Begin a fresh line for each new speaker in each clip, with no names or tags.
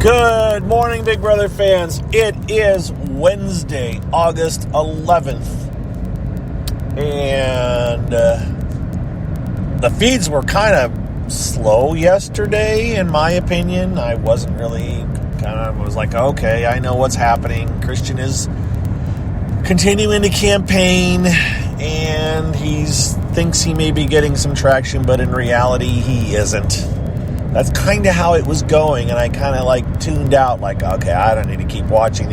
Good morning, Big Brother fans. It is Wednesday, August 11th. And the feeds were kind of slow yesterday, in my opinion. I wasn't really was like, okay, I know what's happening. Christian is continuing to campaign, and he thinks he may be getting some traction, but in reality, he isn't. That's kind of how it was going, and I kind of tuned out, okay, I don't need to keep watching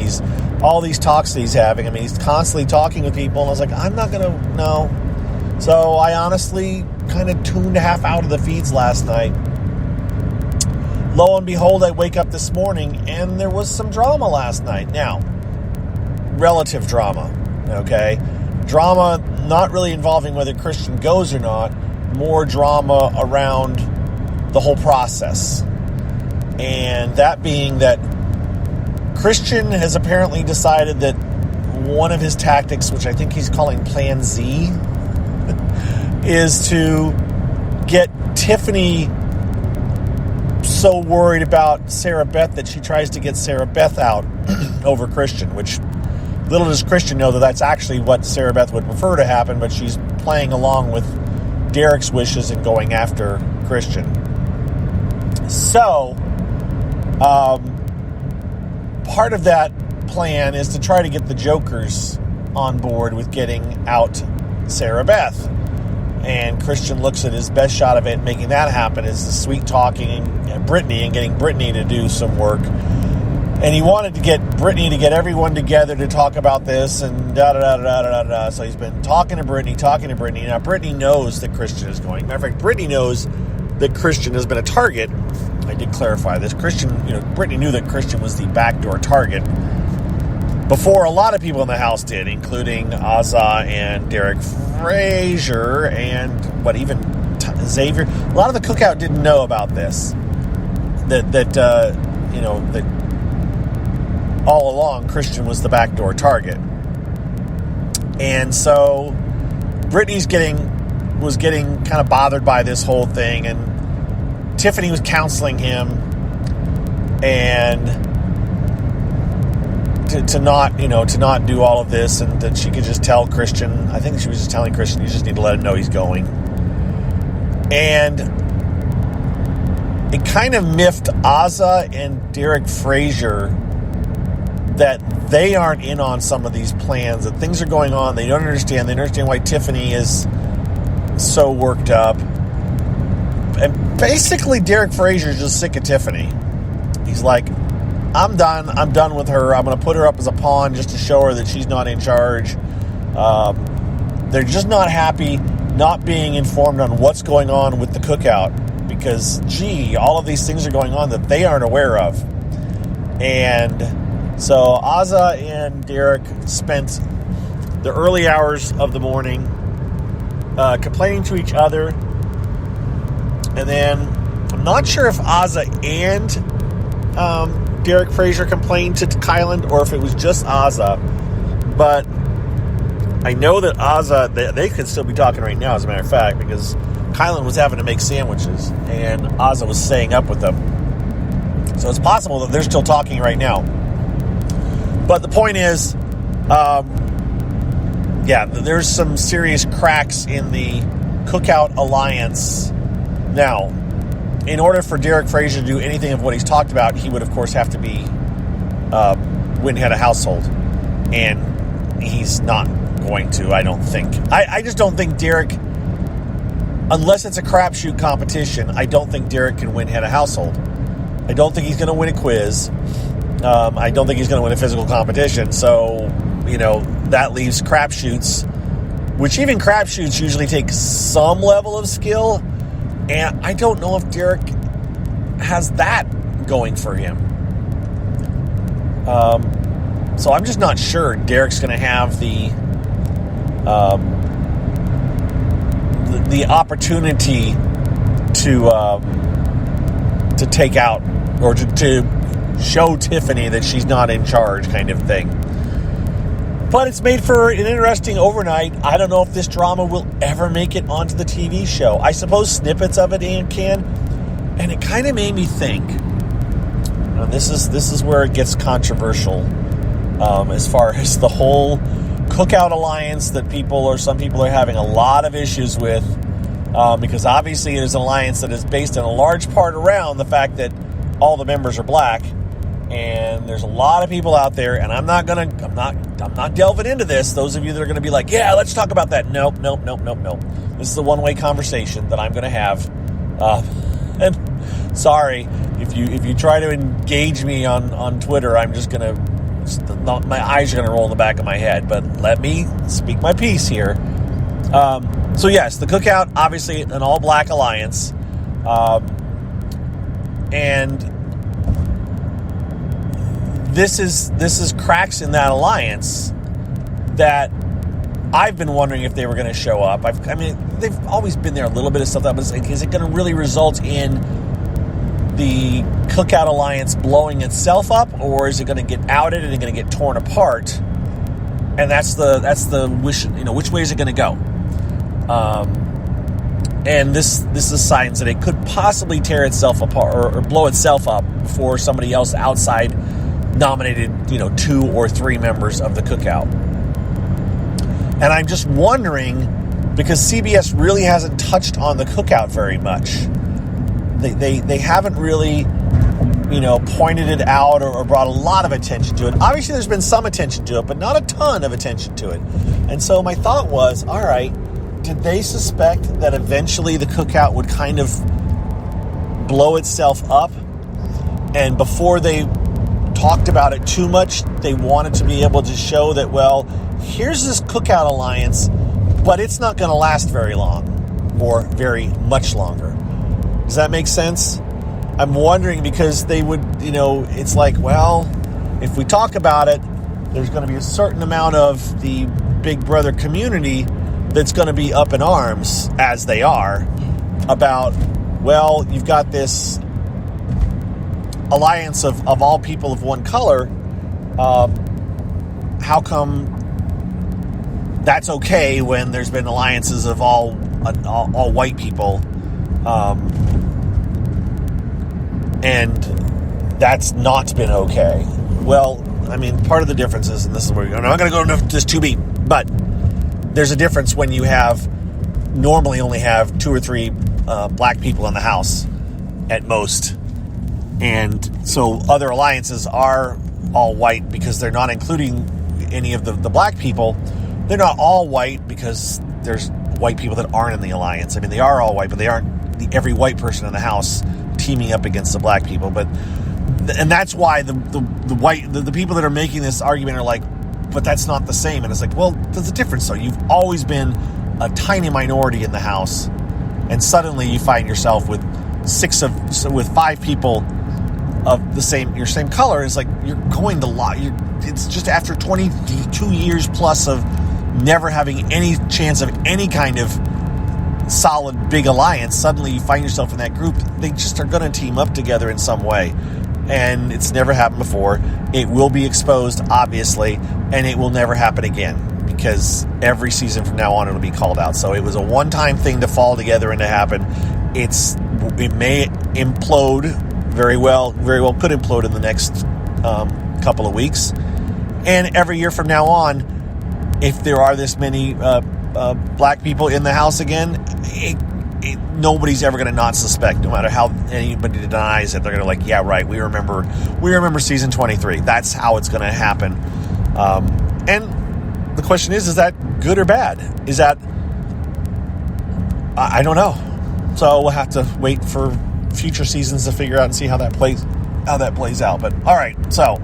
all these talks that he's having. I mean, he's constantly talking with people, and I was like, I'm not going to, no. So I honestly kind of tuned half out of the feeds last night. Lo and behold, I wake up this morning, and there was some drama last night. Now, relative drama, okay? Drama not really involving whether Christian goes or not, more drama around the whole process. And that being that Christian has apparently decided that one of his tactics, which I think he's calling Plan Z, is to get Tiffany so worried about Sarah Beth that she tries to get Sarah Beth out over Christian, which little does Christian know that that's actually what Sarah Beth would prefer to happen, but she's playing along with Derek's wishes and going after Christian. So, part of that plan is to try to get the Jokers on board with getting out Sarah Beth. And Christian looks at his best shot of it, making that happen, is the sweet talking and Brittany and getting Brittany to do some work. And he wanted to get Brittany to get everyone together to talk about this and da-da-da-da-da-da-da. So he's been talking to Brittany. Now, Brittany knows that Christian is going. Matter of fact, Brittany knows that Christian has been a target. I did clarify this. Brittany knew that Christian was the backdoor target before a lot of people in the house did, including Azza and Derek Frazier and even Xavier. A lot of the Cookout didn't know about this. That all along Christian was the backdoor target. And so Brittany was getting kind of bothered by this whole thing, and Tiffany was counseling him and to not do all of this, and that she could just tell Christian. I think she was just telling Christian, you just need to let him know he's going. And it kind of miffed Azza and Derek Frazier that they aren't in on some of these plans, that things are going on. They don't understand. They don't understand why Tiffany is so worked up. And basically, Derek Frazier is just sick of Tiffany. He's like, I'm done with her. I'm going to put her up as a pawn just to show her that she's not in charge. They're just not happy not being informed on what's going on with the Cookout, because, all of these things are going on that they aren't aware of. And so Azza and Derek spent the early hours of the morning complaining to each other. And then I'm not sure if Azza and Derek Frazier complained to Kyland or if it was just Azza. But I know that Azza, they could still be talking right now, as a matter of fact, because Kyland was having to make sandwiches and Azza was staying up with them. So it's possible that they're still talking right now. But the point is, there's some serious cracks in the Cookout alliance. Now, in order for Derek Frazier to do anything of what he's talked about, he would, of course, have to be win head of household. And he's not going to, I don't think. I just don't think Derek, unless it's a crapshoot competition, I don't think Derek can win head of household. I don't think he's going to win a quiz. I don't think he's going to win a physical competition. So, that leaves crapshoots, which even crapshoots usually take some level of skill. And I don't know if Derek has that going for him. So I'm just not sure Derek's going to have the opportunity to take out or to show Tiffany that she's not in charge, kind of thing. But it's made for an interesting overnight. I don't know if this drama will ever make it onto the TV show. I suppose snippets of it can. And it kind of made me think. and this is where it gets controversial, as far as the whole Cookout alliance that some people are having a lot of issues with, because obviously it is an alliance that is based in a large part around the fact that all the members are black, and there's a lot of people out there, and I'm not delving into this. Those of you that are going to be like, yeah, let's talk about that. Nope. This is a one-way conversation that I'm going to have. And sorry, if you try to engage me on Twitter, I'm just going to, my eyes are going to roll in the back of my head, but let me speak my piece here. So yes, the Cookout, obviously an all-black alliance, and this is cracks in that alliance that I've been wondering if they were going to show up. They've always been there, a little bit of stuff, but is it going to really result in the Cookout alliance blowing itself up, or is it going to get outed and it's going to get torn apart? And that's the wish. Which way is it going to go? And this is signs that it could possibly tear itself apart or blow itself up before somebody else outside nominated 2 or 3 members of the Cookout. And I'm just wondering, because CBS really hasn't touched on the Cookout very much. They haven't really pointed it out or brought a lot of attention to it. Obviously there's been some attention to it, but not a ton of attention to it. And so my thought was, all right, did they suspect that eventually the Cookout would kind of blow itself up? And before they talked about it too much, they wanted to be able to show that, well, here's this Cookout alliance, but it's not going to last very long or very much longer. Does that make sense? I'm wondering, because they would, it's like, well, if we talk about it, there's going to be a certain amount of the Big Brother community that's going to be up in arms, as they are, about, well, you've got this alliance of all people of one color. How come that's okay when there's been alliances of all white people, and that's not been okay? Well, part of the difference is, and this is where I'm not going to go into this too deep, but there's a difference when you normally only have 2 or 3 black people in the house at most. And so other alliances are all white because they're not including any of the black people. They're not all white because there's white people that aren't in the alliance. They are all white, but they aren't every white person in the house teaming up against the black people. And that's why the people that are making this argument are like, but that's not the same. And it's like, well, there's a difference. So you've always been a tiny minority in the house, and suddenly you find yourself with 5 people of your same color. It's like you're going to lie. It's just after 22 years plus of never having any chance of any kind of solid big alliance, suddenly you find yourself in that group. They just are going to team up together in some way. And it's never happened before. It will be exposed, obviously, and it will never happen again, because every season from now on it'll be called out. So it was a one-time thing to fall together and to happen. It may implode very well could implode in the next couple of weeks. And every year from now on, if there are this many black people in the house again, nobody's ever going to not suspect, no matter how anybody denies it. They're going to like, yeah, right, we remember season 23. That's how it's going to happen. And the question is that good or bad? Is that, I don't know. So we'll have to wait for future seasons to figure out and see how that plays out. But all right, so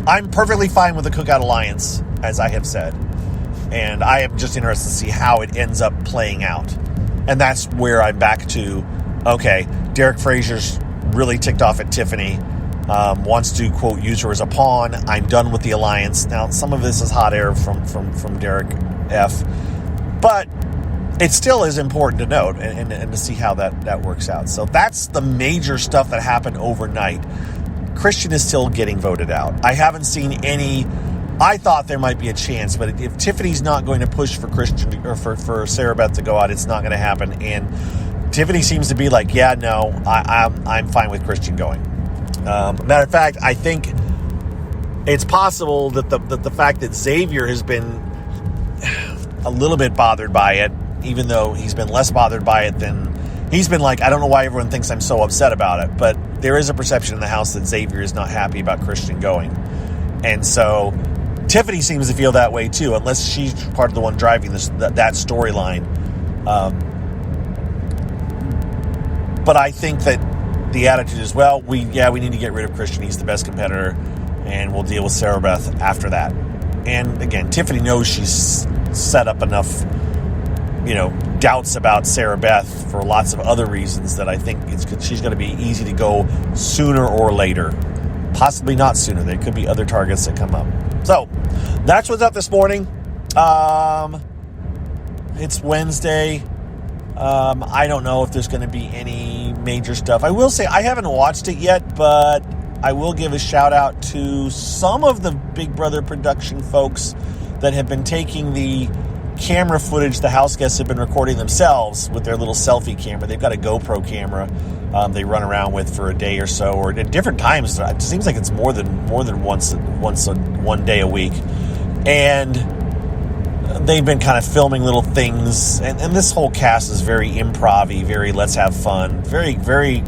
I'm perfectly fine with the Cookout alliance, as I have said, and I am just interested to see how it ends up playing out. And that's where I'm back to, okay, Derek Frazier's really ticked off at Tiffany, wants to, quote, use her as a pawn. I'm done with the alliance. Now, some of this is hot air from Derek F., but it still is important to note and to see how that works out. So that's the major stuff that happened overnight. Christian is still getting voted out. I haven't seen any. I thought there might be a chance, but if Tiffany's not going to push for Christian or for Sarah Beth to go out, it's not going to happen. And Tiffany seems to be like, yeah, no, I'm fine with Christian going. Matter of fact, I think it's possible that the fact that Xavier has been a little bit bothered by it, even though he's been less bothered by it than he's been like, I don't know why everyone thinks I'm so upset about it, but there is a perception in the house that Xavier is not happy about Christian going. And so Tiffany seems to feel that way too, unless she's part of the one driving that storyline. But I think that the attitude is, well, we need to get rid of Christian. He's the best competitor, and we'll deal with Sarah Beth after that. And again, Tiffany knows she's set up enough, doubts about Sarah Beth for lots of other reasons that I think she's going to be easy to go sooner or later. Possibly not sooner. There could be other targets that come up. So that's what's up this morning. It's Wednesday. I don't know if there's going to be any major stuff. I will say I haven't watched it yet, but I will give a shout out to some of the Big Brother production folks that have been taking the camera footage the house guests have been recording themselves with their little selfie camera. They've got a GoPro camera they run around with for a day or so, or at different times. It seems like it's more than one day a week. And they've been kind of filming little things. And this whole cast is very improv-y, very let's have fun, very, very,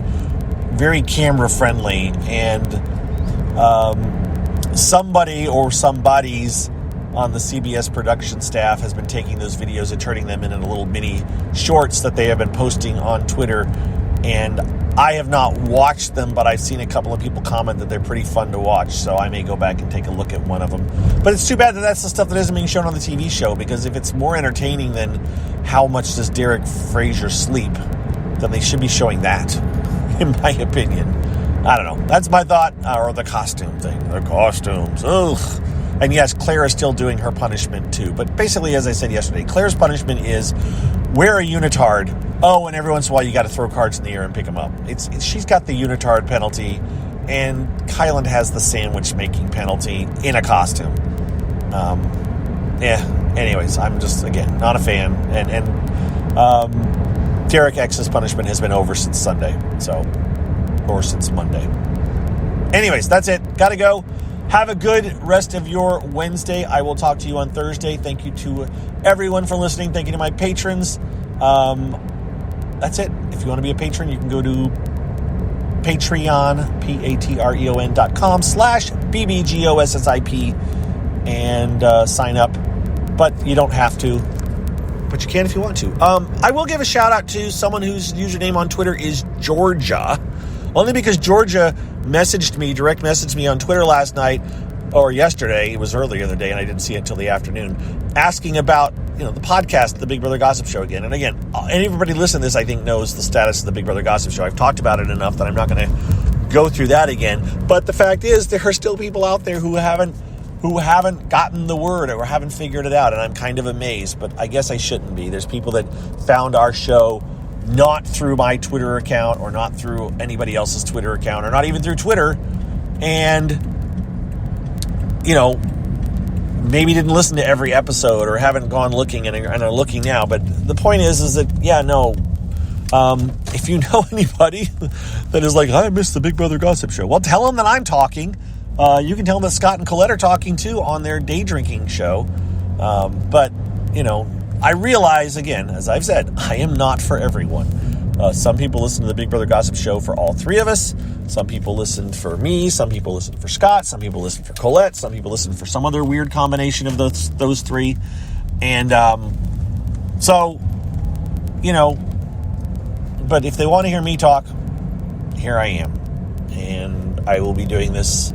very camera friendly. And somebody or somebodies on the CBS production staff has been taking those videos and turning them into little mini shorts that they have been posting on Twitter. And I have not watched them, but I've seen a couple of people comment that they're pretty fun to watch, so I may go back and take a look at one of them. But it's too bad that that's the stuff that isn't being shown on the TV show, because if it's more entertaining than how much does Derek Frazier sleep, then they should be showing that, in my opinion. I don't know. That's my thought. Or the costume thing. The costumes. Ugh. And yes, Claire is still doing her punishment too. But basically, as I said yesterday, Claire's punishment is wear a unitard. Oh, and every once in a while you got to throw cards in the air and pick them up. She's got the unitard penalty, and Kyland has the sandwich making penalty in a costume. Anyways, I'm just, again, not a fan. And Derek X's punishment has been over since Sunday. Or since Monday. Anyways, that's it. Gotta go. Have a good rest of your Wednesday. I will talk to you on Thursday. Thank you to everyone for listening. Thank you to my patrons. That's it. If you want to be a patron, you can go to Patreon, patreon.com/BBGOSSIP and sign up. But you don't have to. But you can if you want to. I will give a shout out to someone whose username on Twitter is Georgia. Only because Georgia direct messaged me on Twitter last night, or yesterday, it was earlier in the day, and I didn't see it until the afternoon, asking about, the podcast, The Big Brother Gossip Show again. And again, everybody listening to this, I think, knows the status of The Big Brother Gossip Show. I've talked about it enough that I'm not going to go through that again. But the fact is, there are still people out there who haven't gotten the word or haven't figured it out, and I'm kind of amazed, but I guess I shouldn't be. There's people that found our show not through my Twitter account or not through anybody else's Twitter account or not even through Twitter, and maybe didn't listen to every episode or haven't gone looking and are looking now. But the point is that if you know anybody that is like, I missed the Big Brother Gossip Show, well, tell them that I'm talking. You can tell them that Scott and Colette are talking too on their day drinking show. But I realize, again, as I've said, I am not for everyone. Some people listen to the Big Brother Gossip Show for all three of us. Some people listen for me. Some people listen for Scott. Some people listen for Colette. Some people listen for some other weird combination of those three. And but if they want to hear me talk, here I am. And I will be doing this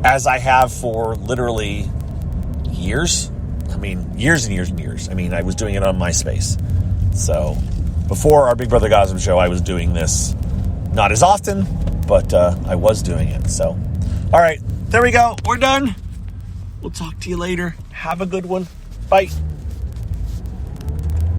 as I have for literally years. Years and years and years. I was doing it on MySpace. So before our Big Brother Gossip Show, I was doing this not as often, but I was doing it. So, all right, there we go. We're done. We'll talk to you later. Have a good one. Bye.